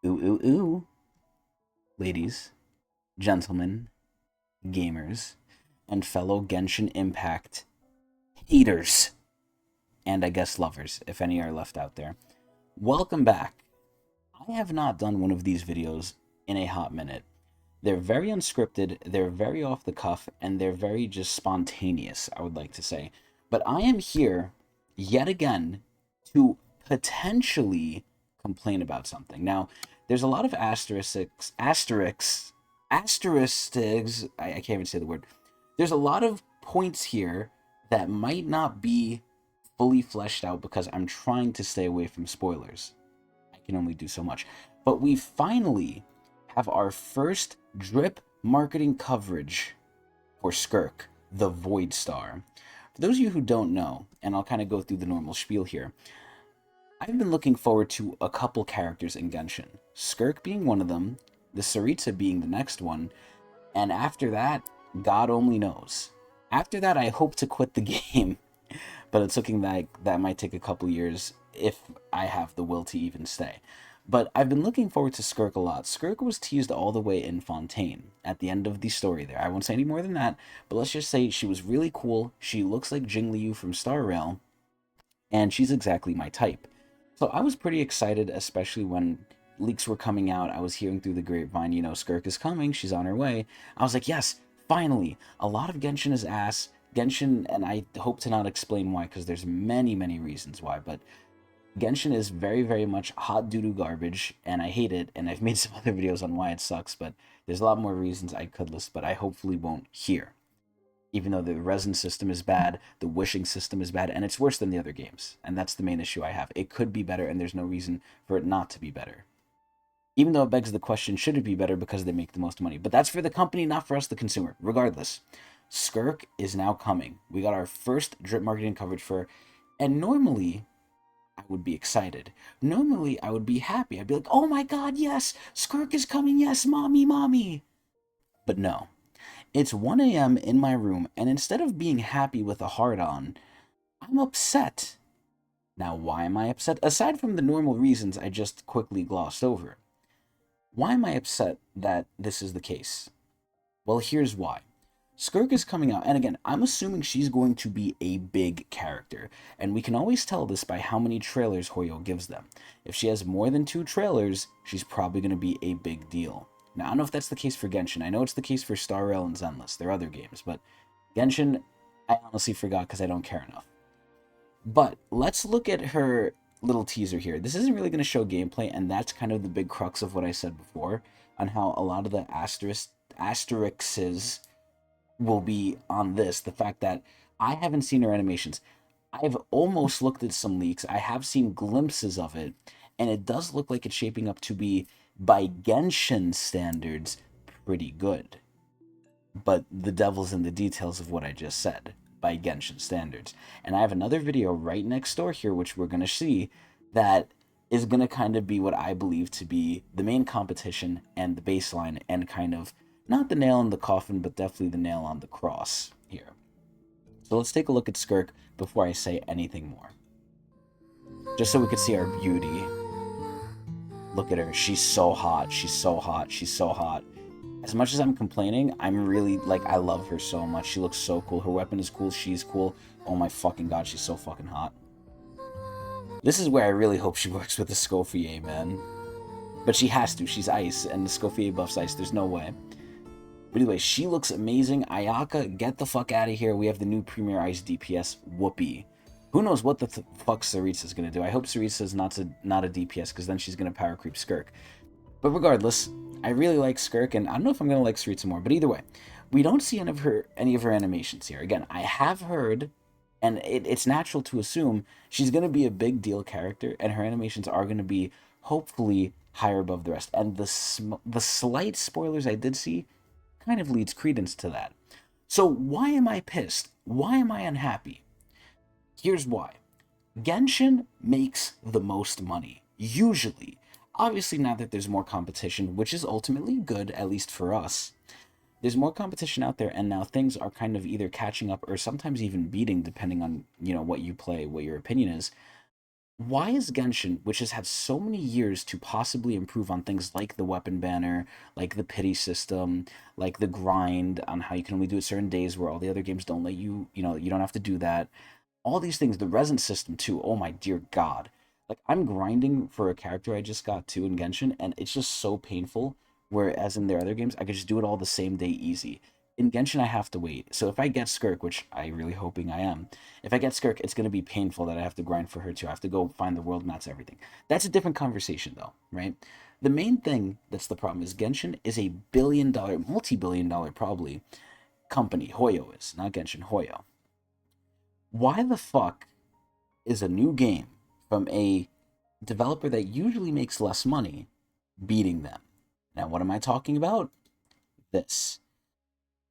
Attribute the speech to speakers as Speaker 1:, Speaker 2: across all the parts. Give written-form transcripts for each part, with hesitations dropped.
Speaker 1: Ooh, ooh, ooh. Ladies, gentlemen, gamers, and fellow Genshin Impact haters, and I guess lovers, if any are left out there. Welcome back. I have not done one of these videos in a hot minute. They're very unscripted, they're very off the cuff, and they're very just spontaneous, I would like to say. But I am here yet again to potentially complain about something. Now, there's a lot of asterisks, I can't even say the word. There's a lot of points here that might not be fully fleshed out because I'm trying to stay away from spoilers. I can only do so much. But we finally have our first drip marketing coverage for Skirk, the Void Star. For those of you who don't know, and I'll kind of go through the normal spiel here, I've been looking forward to a couple characters in Genshin. Skirk being one of them, the Saritsa being the next one, and after that, God only knows. After that, I hope to quit the game, but it's looking like that might take a couple years if I have the will to even stay. But I've been looking forward to Skirk a lot. Skirk was teased all the way in Fontaine at the end of the story there. I won't say any more than that, but let's just say she was really cool. She looks like Jing Liu from Star Rail, and she's exactly my type. So I was pretty excited, especially when leaks were coming out. I was hearing through the grapevine, Skirk is coming, she's on her way. I was like, yes, finally. A lot of Genshin is ass. Genshin, and I hope to not explain why, because there's many, many reasons why, but Genshin is very, very much hot doo-doo garbage, and I hate it, and I've made some other videos on why it sucks, but there's a lot more reasons I could list, but I hopefully won't here. Even though the resin system is bad, the wishing system is bad, and it's worse than the other games. And that's the main issue I have. It could be better, and there's no reason for it not to be better. Even though it begs the question, should it be better because they make the most money? But that's for the company, not for us, the consumer. Regardless, Skirk is now coming. We got our first drip marketing coverage for, and normally I would be excited. Normally I would be happy. I'd be like, oh my god, yes, Skirk is coming, yes, mommy, mommy. But no, it's 1 a.m. in my room, and instead of being happy with a heart on, I'm upset. Now, why am I upset? Aside from the normal reasons I just quickly glossed over, why am I upset that this is the case? Well, here's why. Skirk is coming out, and again, I'm assuming she's going to be a big character, and we can always tell this by how many trailers Hoyo gives them. If she has more than 2 trailers, she's probably going to be a big deal. Now, I don't know if that's the case for Genshin. I know it's the case for Star Rail and Zenless. They're other games, but Genshin, I honestly forgot because I don't care enough. But let's look at her little teaser here. This isn't really going to show gameplay, and that's kind of the big crux of what I said before, on how a lot of the asterisks will be on this. The fact that I haven't seen her animations. I've almost looked at some leaks. I have seen glimpses of it, and it does look like it's shaping up to be, by Genshin standards, pretty good. But the devil's in the details of what I just said, by Genshin standards. And I have another video right next door here, which we're going to see, that is going to kind of be what I believe to be the main competition and the baseline, and kind of not the nail in the coffin, but definitely the nail on the cross here. So let's take a look at Skirk before I say anything more. Just so we could see our beauty. Look at her. She's so hot. She's so hot. She's so hot. As much as I'm complaining, I'm really, like, I love her so much. She looks so cool. Her weapon is cool. She's cool. Oh my fucking god, she's so fucking hot. This is where I really hope she works with the Scofier, man. But she has to. She's ice, and the Scofier buffs ice. There's no way. But anyway, she looks amazing. Ayaka, get the fuck out of here. We have the new Premier Ice DPS, Whoopee. Who knows what the fuck Saritsa's gonna do. I hope Saritsa's not a DPS, because then she's gonna power creep Skirk. But regardless, I really like Skirk, and I don't know if I'm gonna like Saritsa more, but either way, we don't see any of her animations here. Again, I have heard, and it's natural to assume, she's gonna be a big deal character, and her animations are gonna be, hopefully, higher above the rest. And the slight spoilers I did see kind of leads credence to that. So why am I pissed? Why am I unhappy? Here's why. Genshin makes the most money, usually. Obviously, now that there's more competition, which is ultimately good, at least for us, there's more competition out there, and now things are kind of either catching up or sometimes even beating, depending on, what you play, what your opinion is. Why is Genshin, which has had so many years to possibly improve on things like the weapon banner, like the pity system, like the grind on how you can only do it certain days where all the other games don't let you, you don't have to do that. All these things, the resin system too. Oh my dear God. Like I'm grinding for a character I just got to in Genshin, and it's just so painful. Whereas in their other games, I could just do it all the same day easy. In Genshin, I have to wait. So if I get Skirk, which I really hoping I am, if I get Skirk, it's going to be painful that I have to grind for her too. I have to go find the world mats, everything. That's a different conversation though, right? The main thing that's the problem is Genshin is a billion-dollar, multi-billion-dollar probably company. Hoyo is, not Genshin, Hoyo. Why the fuck is a new game from a developer that usually makes less money beating them? Now, what am I talking about? This.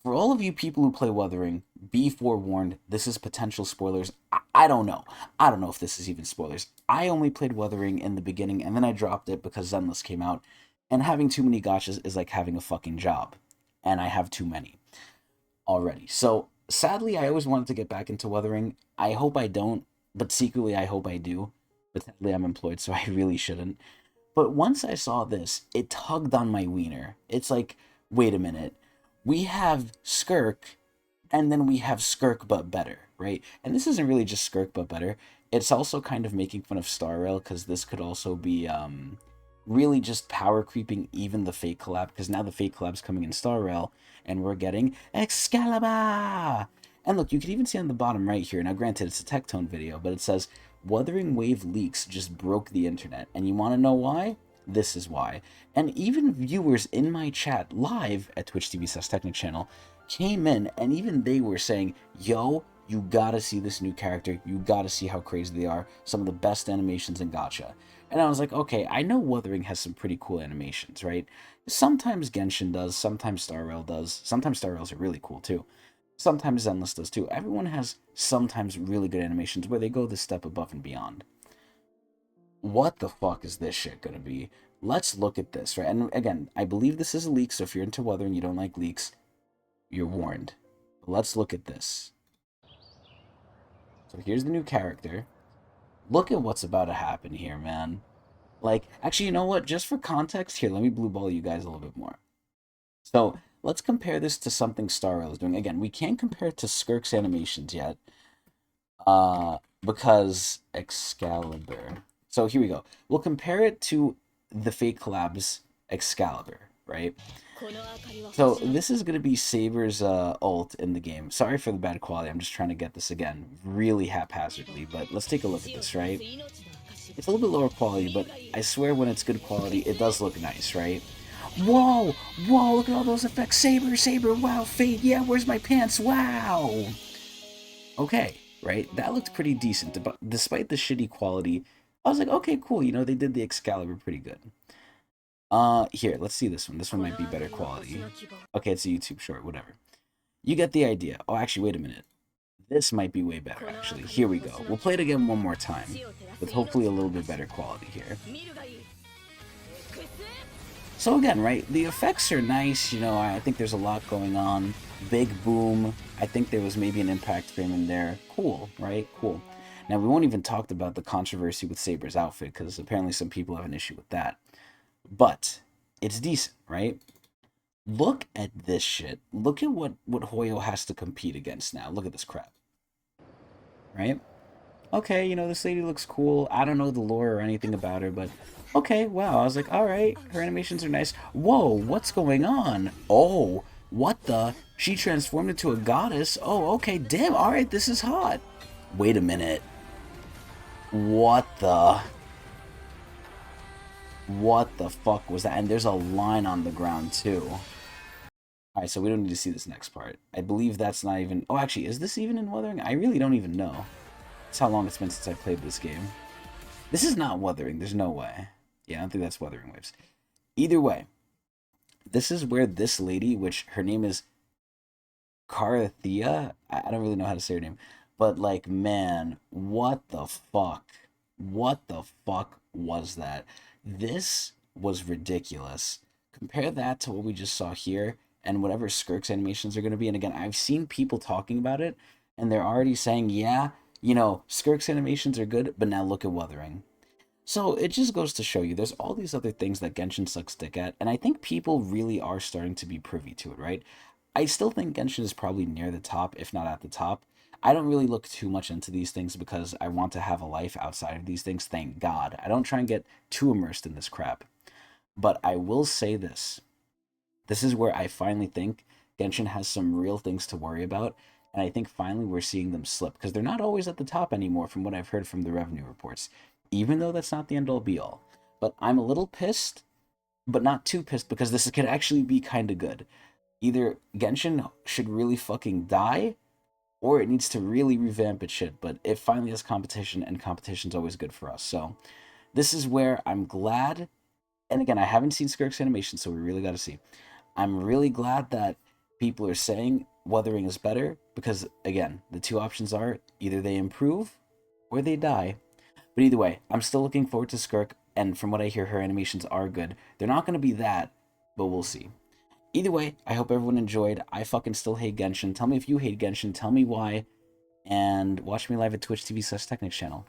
Speaker 1: For all of you people who play Wuthering, be forewarned, this is potential spoilers. I don't know. I don't know if this is even spoilers. I only played Wuthering in the beginning, and then I dropped it because Zenless came out. And having too many gotchas is like having a fucking job. And I have too many already. So, sadly, I always wanted to get back into Wuthering. I hope I don't, but secretly I hope I do. But sadly, I'm employed, so I really shouldn't. But once I saw this, it tugged on my wiener. It's like, wait a minute. We have Skirk, and then we have Skirk but better, right? And this isn't really just Skirk but better. It's also kind of making fun of Star Rail, because this could also be really just power creeping even the fake collab, because now the fake collab's coming in Star Rail, and we're getting Excalibur! And look, you can even see on the bottom right here, now granted it's a Tectone video, but it says, Wuthering Wave leaks just broke the internet. And you want to know why? This is why. And even viewers in my chat live at Twitch TV/Tecnics channel came in, and even they were saying, yo, you gotta see this new character. You gotta see how crazy they are. Some of the best animations in Gacha. And I was like, okay, I know Wuthering has some pretty cool animations, right? Sometimes Genshin does, sometimes Star Rail does. Sometimes Star Rails are really cool too. Sometimes Zenless does too. Everyone has sometimes really good animations where they go the step above and beyond. What the fuck is this shit gonna be? Let's look at this, right? And again, I believe this is a leak, so if you're into Wuthering and you don't like leaks, you're warned. Let's look at this. So here's the new character. Look at what's about to happen here, man. Like, actually, you know what? Just for context, here, let me blue ball you guys a little bit more. So let's compare this to something Star Rail is doing. Again, we can't compare it to Skirk's animations yet, because Excalibur. So here we go. We'll compare it to the fake collabs Excalibur, right? So this is going to be Saber's ult in the game. Sorry for the bad quality. I'm just trying to get this again really haphazardly, but let's take a look at this, right? It's a little bit lower quality, but I swear when it's good quality, it does look nice, right? Whoa! Whoa, look at all those effects. Saber, Saber, wow, Fade, yeah, where's my pants? Wow! Okay, right? That looked pretty decent. Despite the shitty quality, I was like, okay, cool. You know, they did the Excalibur pretty good. Here, let's see this one. This one might be better quality. Okay, it's a YouTube short, whatever. You get the idea. Oh, actually, wait a minute. This might be way better, actually. Here we go. We'll play it again one more time, with hopefully a little bit better quality here. So again, right, the effects are nice, you know, I think there's a lot going on. Big boom. I think there was maybe an impact frame in there. Cool, right? Cool. Now, we won't even talk about the controversy with Saber's outfit, because apparently some people have an issue with that. But it's decent, right? Look at this shit. Look at what Hoyo has to compete against now. Look at this crap. Right? Okay, you know, this lady looks cool. I don't know the lore or anything about her, but okay, wow. I was like, alright, her animations are nice. Whoa, what's going on? Oh, what the? She transformed into a goddess? Oh, okay, damn, alright, this is hot. Wait a minute. What the? What the fuck was that? And there's a line on the ground, too. Alright, so we don't need to see this next part. I believe that's not even... Oh, actually, is this even in Wuthering? I really don't even know. That's how long it's been since I played this game. This is not Wuthering. There's no way. Yeah, I don't think that's Wuthering Waves. Either way, this is where this lady, which her name is Carathea. I don't really know how to say her name. But, like, man, what the fuck? What the fuck was that? This was ridiculous. Compare that to what we just saw here and whatever Skirk's animations are going to be. And again, I've seen people talking about it, and they're already saying, yeah, You know, Skirk's animations are good, but now look at Wuthering. So it just goes to show you there's all these other things that Genshin sucks dick at, and I think people really are starting to be privy to it, right? I still think Genshin is probably near the top, if not at the top. I don't really look too much into these things because I want to have a life outside of these things, thank God. I don't try and get too immersed in this crap. But I will say this. This is where I finally think Genshin has some real things to worry about, and I think finally we're seeing them slip because they're not always at the top anymore from what I've heard from the revenue reports, even though that's not the end all be all. But I'm a little pissed, but not too pissed because this could actually be kind of good. Either Genshin should really fucking die, or it needs to really revamp its shit, but it finally has competition, and competition's always good for us. So this is where I'm glad, and again, I haven't seen Skirk's animation, so we really got to see. I'm really glad that people are saying Wuthering is better because, again, the two options are either they improve or they die. But either way, I'm still looking forward to Skirk, and from what I hear, her animations are good. They're not going to be that, but we'll see. Either way, I hope everyone enjoyed. I fucking still hate Genshin. Tell me if you hate Genshin. Tell me why. And watch me live at Twitch TV/Tecnics channel.